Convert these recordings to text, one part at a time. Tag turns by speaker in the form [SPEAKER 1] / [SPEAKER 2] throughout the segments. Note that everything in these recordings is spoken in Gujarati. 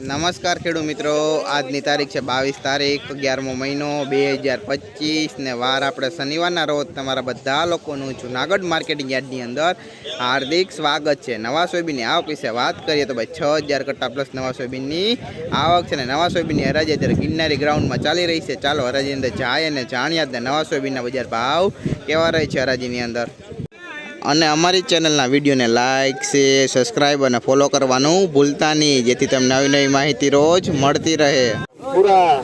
[SPEAKER 1] નમસ્કાર ખેડૂત મિત્રો, આજની તારીખ છે 22 તારીખ 11મો મહિનો 2025 ને વાર આપણે શનિવારના રોજ તમારા બધા લોકોનું જૂનાગઢ માર્કેટિંગ યાર્ડની અંદર હાર્દિક સ્વાગત છે। નવા સોયાબીનની આવક વિશે વાત કરીએ તો ભાઈ 6000 કટ્ટા પ્લસ નવા સોયાબીનની આવક છે ને નવા સોયાબીનની હરાજી અત્યારે ગિરનારી ગ્રાઉન્ડમાં ચાલી રહી છે। ચાલો હરાજી અંદર જાય અને જાણ્યા જ નવા સોયાબીનના બજાર ભાવ કેવા રહે છે હરાજીની અંદર। અને અમારી ચેનલના વિડીયોને લાઇક શેર સબસ્ક્રાઈબ અને ફોલો કરવાનું ભૂલતા નહીં, જેથી તમને નવી નવી માહિતી રોજ મળતી રહે।
[SPEAKER 2] પૂરા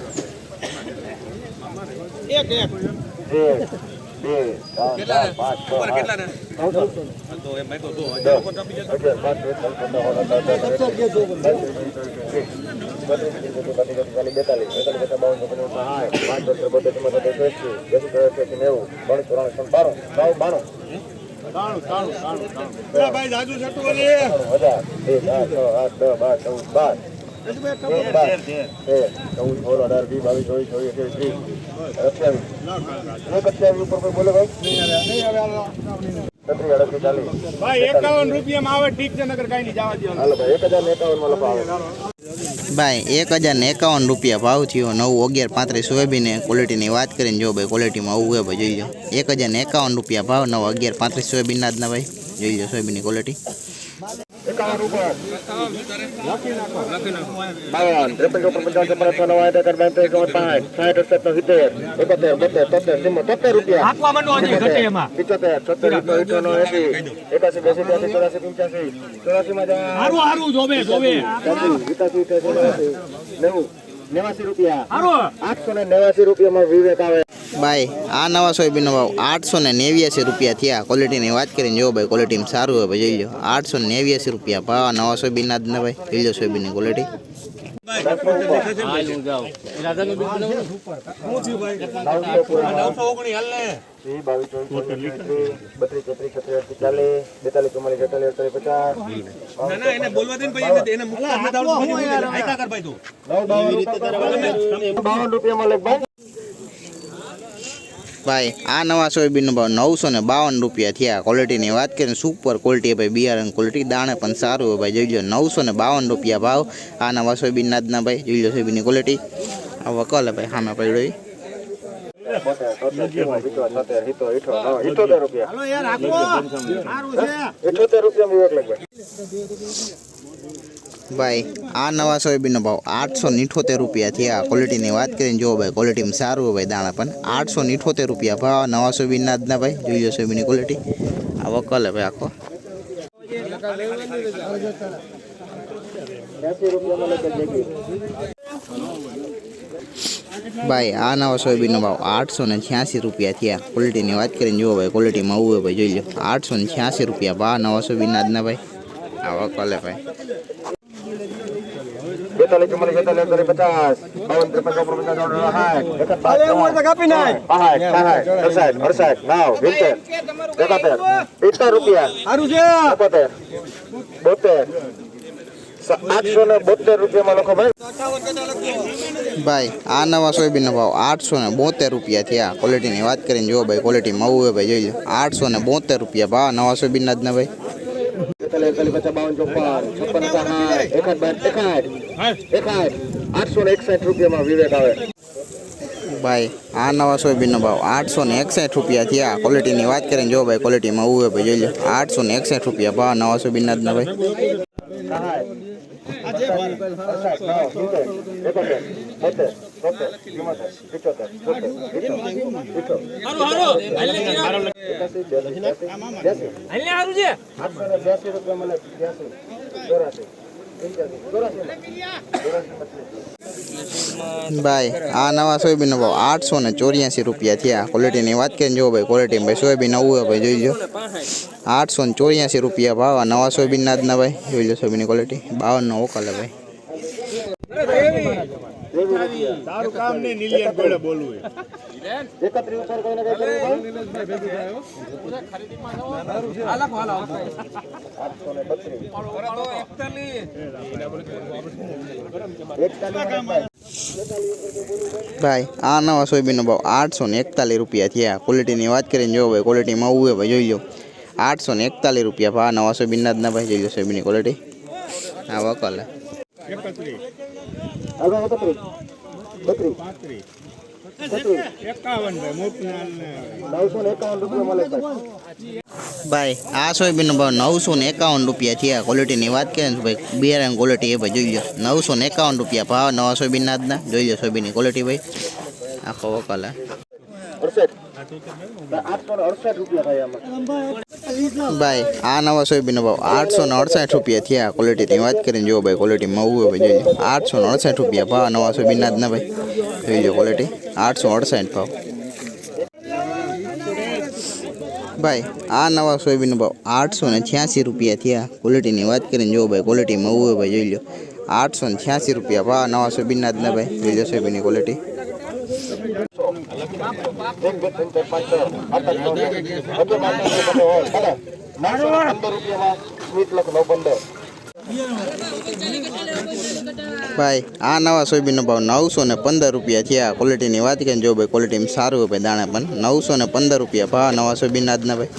[SPEAKER 2] ભાઈ જાજુ છટું બોલી 51 રૂપિયામાં આવે ઠીક છે, નગર કઈ નહીં જવા દો હાલો ભાઈ 1051 માં લખો
[SPEAKER 1] ભાઈ 1051 રૂપિયા ભાવ થયો। નવું 1135 સોયાબીન ક્વોલિટીની વાત કરીને જો ભાઈ ક્વોલિટીમાં આવું હોય ભાઈ જોઈ લો 1051 રૂપિયા ભાવ નવ 1135 સોયાબીનના જ ના ભાઈ જોઈ લો સોયાબીનની ક્વોલિટી
[SPEAKER 2] 51 રૂપિયા લખી નાખો 52 53 રૂપિયા આખવા મંડો હજી ઘટે એમાં 75 84 માં હારું હારું જોવે 89 રૂપિયા હારો 889 રૂપિયામાં વિવેક આવે
[SPEAKER 1] ભાઈ। આ નવા સોયાબીનનો ભાવ 889 રૂપિયા થયા। ક્વોલિટીની વાત કરીને જો ભાઈ ક્વોલિટીમાં સારું હોય ભાઈ જોઈ લો 889 રૂપિયા ભાવ નવા સોયાબીનના જ ને ભાઈ જોઈ લો સોયાબીનની ક્વોલિટી। ભાઈ આ નવા સોયાબીનનો ભાવ 952 રૂપિયા થયા। ક્વોલિટીની વાત કરીને સુપર ક્વોલિટી ભાઈ બિયારણ ક્વોલિટી દાણે પણ સારું હોય ભાઈ જોઈ લો 952 રૂપિયા ભાવ આ નવા સોયાબીનના જ ના ભાઈ જોઈ લો સોયાબીનની ક્વોલિટી આ વકલ ભાઈ સામે પડ્યો
[SPEAKER 2] 78 રૂપિયા
[SPEAKER 1] ભાઈ આ નવા સોયાબીનનો ભાવ 878 રૂપિયા થયા। ક્વોલિટીની વાત કરીને જો ભાઈ ક્વોલિટીમાં સારું હોય ભાઈ દાણા પણ 878 રૂપિયા ભાવ નવા સોયાબીનના જ ના ભાઈ જોઈ લો સોયાબીનની ક્વોલિટી આ વકલ ભાઈ આખો ભાઈ આ નવા સોયાબીનનો ભાવ 886 રૂપિયા થયા। ક્વોલિટીની વાત કરીને જો ભાઈ ક્વોલિટીમાં આવું હોય ભાઈ જોઈ લો 886 રૂપિયા ભાવ નવા સોયાબીનના જ ના ભાઈ આ વકલ ભાઈ
[SPEAKER 2] 872 રૂપિયામાં લખો ભાઈ।
[SPEAKER 1] ભાઈ આ નવા સોયાબીનનો ભાવ 872 રૂપિયા થયા। ક્વોલિટીની વાત કરીને જો ભાઈ ક્વોલિટીમાં આવું હોય ભાઈ જોઈ લો 872 રૂપિયા ભાવ નવા સોયાબીનના જ ના ભાઈ। ભાઈ આ નવા સોયાબીનનો ભાવ 861 રૂપિયા થયા। ક્વોલિટીની વાત કરીને જો ભાઈ ક્વોલિટીમાં આવું હોય ભાઈ જોઈ લો 861 રૂપિયા ભાવ નવા સોયાબીનના જ ના ભાઈ। ભાઈ આ નવા સોયાબીનનો ભાવ 884 રૂપિયા થયા। ક્વોલિટીની વાત કરીને જો ભાઈ ક્વોલિટીમાં ભાઈ સોયાબીન આવું હોય ભાઈ જોઈ લો 884 રૂપિયા ભાવ નવા સોયાબીનના જ ના ભાઈ જોઈ લો સોયાબીનની ક્વોલિટી 52 ઓકલ ભાઈ।
[SPEAKER 2] તારું કામ નહીં નિલિયન કોડે બોલવું 31 ઉપર કોઈને કઈ
[SPEAKER 1] ભાઈ આ નવા સોયાબીનનો ભાવ 841 રૂપિયા થયા। ક્વોલિટીની વાત કરીને જો ભાઈ ક્વોલિટીમાં આવું હોય ભાઈ જોઈ લો 841 રૂપિયા ભાવ નવા સોયાબીનના જ ના ભાઈ જોઈ લો સોયાબીનની ક્વોલિટી આ વકલ
[SPEAKER 2] 31
[SPEAKER 3] હવે 31 32
[SPEAKER 2] 35
[SPEAKER 3] 33
[SPEAKER 2] 51 ભાઈ મોકનાલ ને
[SPEAKER 3] 951 રૂપિયા મળે સાહેબ.
[SPEAKER 1] ભાઈ આ સોયાબીનનો ભાવ 951 રૂપિયા થયા. ક્વોલિટીની વાત કરીએ ને તો ભાઈ બિયારણ ક્વોલિટી એ ભાઈ જોઈ લો 951 રૂપિયા ભાવ નવા સોયાબીનના આજના. જોઈ લો સોયાબીનની ક્વોલિટી ભાઈ આખો વકાલ હે.
[SPEAKER 3] 868 રૂપિયા થાય આમાં.
[SPEAKER 1] ભાઈ આ નવા સોયાબીનનો ભાવ 868 રૂપિયા થયા. ક્વોલિટીની વાત કરીને જો ભાઈ ક્વોલિટીમાં આવું હોય ભાઈ જોઈ લો 868 રૂપિયા ભાવ નવા સોયાબીનના આજના ભાઈ. જોઈ લો ક્વોલિટી 868 ભાવ. ભાઈ આ નવા સોયાબીનનો ભાવ 886 રૂપિયા થયા. ક્વોલિટીની વાત કરીને જો ભાઈ ક્વોલિટીમાં આવું હોય ભાઈ જોઈ લો 886 રૂપિયા ભાવ નવા સોયાબીનના આજના ભાઈ. જોઈ લો સોયાબીનની ક્વોલિટી.
[SPEAKER 3] 1 2 3 4 5 915 રૂપિયામાં સ્વીટ લખ 915.
[SPEAKER 1] ભાઈ આ નવા સોયાબીનનો ભાવ 915 રૂપિયા થયા. ક્વોલિટીની વાત કરીને જો ભાઈ ક્વોલિટીમાં સારું હોય ભાઈ દાણા પણ 915 રૂપિયા ભાવ નવા સોયાબીનના આજના ભાઈ.